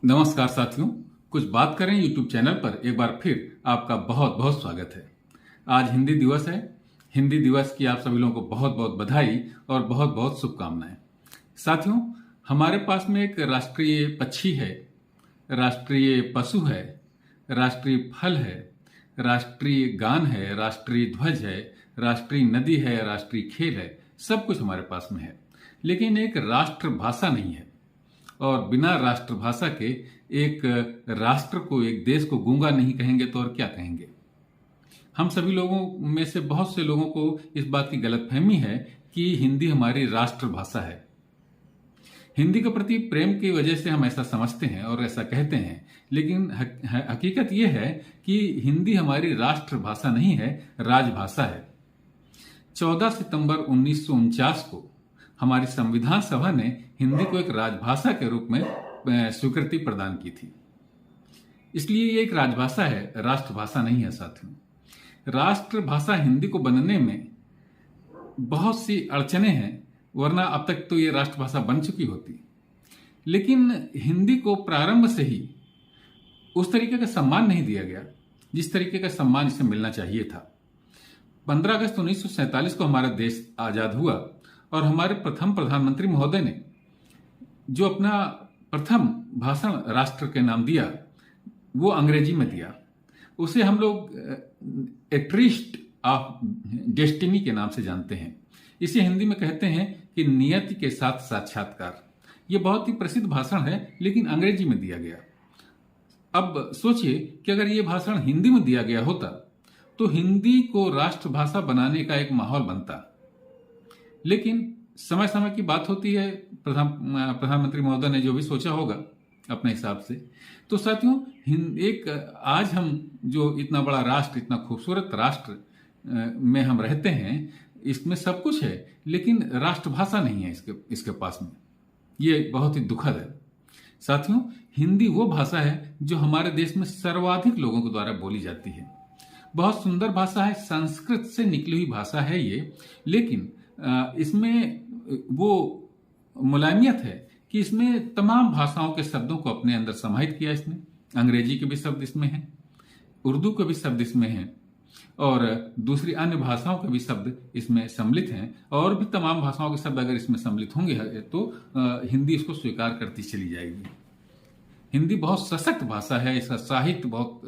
नमस्कार साथियों, कुछ बात करें यूट्यूब चैनल पर एक बार फिर आपका बहुत बहुत स्वागत है। आज हिंदी दिवस है। हिंदी दिवस की आप सभी लोगों को बहुत बहुत बधाई और बहुत बहुत शुभकामनाएं। साथियों, हमारे पास में एक राष्ट्रीय पक्षी है, राष्ट्रीय पशु है, राष्ट्रीय फल है, राष्ट्रीय गान है, राष्ट्रीय ध्वज है, राष्ट्रीय नदी है, राष्ट्रीय खेल है। सब कुछ हमारे पास में है, लेकिन एक राष्ट्रभाषा नहीं है। और बिना राष्ट्रभाषा के एक राष्ट्र को, एक देश को गूंगा नहीं कहेंगे तो और क्या कहेंगे। हम सभी लोगों में से बहुत से लोगों को इस बात की गलतफहमी है कि हिंदी हमारी राष्ट्रभाषा है। हिंदी के प्रति प्रेम की वजह से हम ऐसा समझते हैं और ऐसा कहते हैं, लेकिन हकीकत यह है कि हिंदी हमारी राष्ट्रभाषा नहीं है, राजभाषा है। 14 सितंबर 1949 को हमारी संविधान सभा ने हिंदी को एक राजभाषा के रूप में स्वीकृति प्रदान की थी। इसलिए ये एक राजभाषा है, राष्ट्रभाषा नहीं है। साथियों, राष्ट्रभाषा हिंदी को बनने में बहुत सी अड़चने हैं, वरना अब तक तो ये राष्ट्रभाषा बन चुकी होती। लेकिन हिंदी को प्रारंभ से ही उस तरीके का सम्मान नहीं दिया गया जिस तरीके का सम्मान इसे मिलना चाहिए था। 15 अगस्त 1947 को हमारा देश आजाद हुआ और हमारे प्रथम प्रधानमंत्री महोदय ने जो अपना प्रथम भाषण राष्ट्र के नाम दिया, वो अंग्रेजी में दिया। उसे हम लोग ए ट्रिस्ट ऑफ डेस्टिनी के नाम से जानते हैं। इसे हिंदी में कहते हैं कि नियति के साथ साक्षात्कार। ये बहुत ही प्रसिद्ध भाषण है, लेकिन अंग्रेजी में दिया गया। अब सोचिए कि अगर ये भाषण हिंदी में दिया गया होता तो हिंदी को राष्ट्रभाषा बनाने का एक माहौल बनता। लेकिन समय समय की बात होती है, प्रधानमंत्री महोदय ने जो भी सोचा होगा अपने हिसाब से। तो साथियों, एक आज हम जो इतना बड़ा राष्ट्र, इतना खूबसूरत राष्ट्र में हम रहते हैं, इसमें सब कुछ है, लेकिन राष्ट्रभाषा नहीं है इसके पास में। ये बहुत ही दुखद है। साथियों, हिंदी वो भाषा है जो हमारे देश में सर्वाधिक लोगों के द्वारा बोली जाती है। बहुत सुंदर भाषा है, संस्कृत से निकली हुई भाषा है ये, लेकिन इसमें वो मुलायमियत है कि इसमें तमाम भाषाओं के शब्दों को अपने अंदर समाहित किया। इसमें अंग्रेजी के भी शब्द इसमें हैं, उर्दू के भी शब्द इसमें हैं, और दूसरी अन्य भाषाओं के भी शब्द इसमें सम्मिलित हैं। और भी तमाम भाषाओं के शब्द अगर इसमें सम्मिलित होंगे तो हिंदी इसको स्वीकार करती चली जाएगी। हिंदी बहुत सशक्त भाषा है, इसका साहित्य बहुत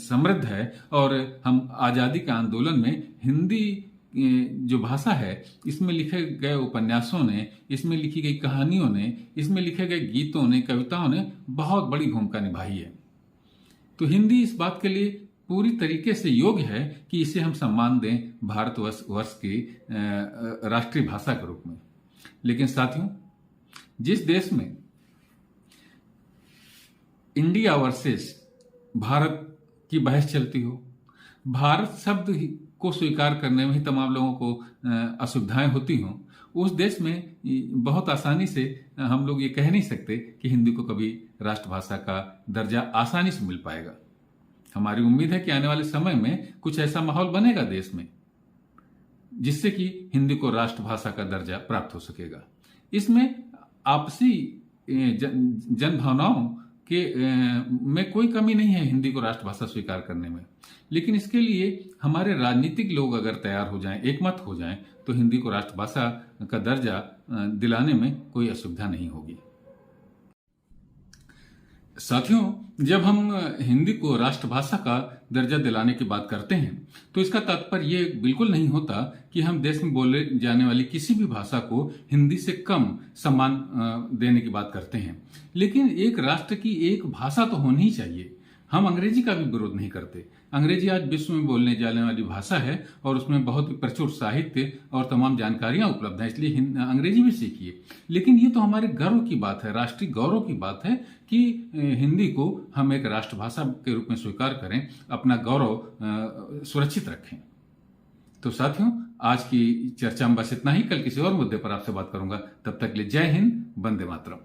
समृद्ध है, और हम आज़ादी के आंदोलन में हिंदी जो भाषा है, इसमें लिखे गए उपन्यासों ने, इसमें लिखी गई कहानियों ने, इसमें लिखे गए गीतों ने, कविताओं ने बहुत बड़ी भूमिका निभाई है। तो हिंदी इस बात के लिए पूरी तरीके से योग्य है कि इसे हम सम्मान दें भारतवर्ष की राष्ट्रीय भाषा के रूप में। लेकिन साथियों, जिस देश में इंडिया वर्सेस भारत की बहस चलती हो, भारत शब्द को स्वीकार करने में ही तमाम लोगों को असुविधाएं होती हों, उस देश में बहुत आसानी से हम लोग ये कह नहीं सकते कि हिंदी को कभी राष्ट्रभाषा का दर्जा आसानी से मिल पाएगा। हमारी उम्मीद है कि आने वाले समय में कुछ ऐसा माहौल बनेगा देश में जिससे कि हिंदी को राष्ट्रभाषा का दर्जा प्राप्त हो सकेगा। इसमें आपसी जन भावनाओं में कोई कमी नहीं है हिंदी को राष्ट्रभाषा स्वीकार करने में, लेकिन इसके लिए हमारे राजनीतिक लोग अगर तैयार हो जाएं, एकमत हो जाएं, तो हिंदी को राष्ट्रभाषा का दर्जा दिलाने में कोई असुविधा नहीं होगी। साथियों, जब हम हिंदी को राष्ट्रभाषा का दर्जा दिलाने की बात करते हैं तो इसका तात्पर्य ये बिल्कुल नहीं होता कि हम देश में बोले जाने वाली किसी भी भाषा को हिंदी से कम सम्मान देने की बात करते हैं। लेकिन एक राष्ट्र की एक भाषा तो होनी ही चाहिए। हम अंग्रेजी का भी विरोध नहीं करते। अंग्रेजी आज विश्व में बोलने जाने वाली भाषा है और उसमें बहुत ही प्रचुर साहित्य और तमाम जानकारियां उपलब्ध हैं, इसलिए अंग्रेजी भी सीखिए। लेकिन ये तो हमारे गर्व की बात है, राष्ट्रीय गौरव की बात है कि हिंदी को हम एक राष्ट्रभाषा के रूप में स्वीकार करें, अपना गौरव सुरक्षित रखें। तो साथियों, आज की चर्चा में बस इतना ही। कल किसी और मुद्दे पर आपसे बात करूंगा। तब तक के लिए जय हिंद, वंदे मातरम।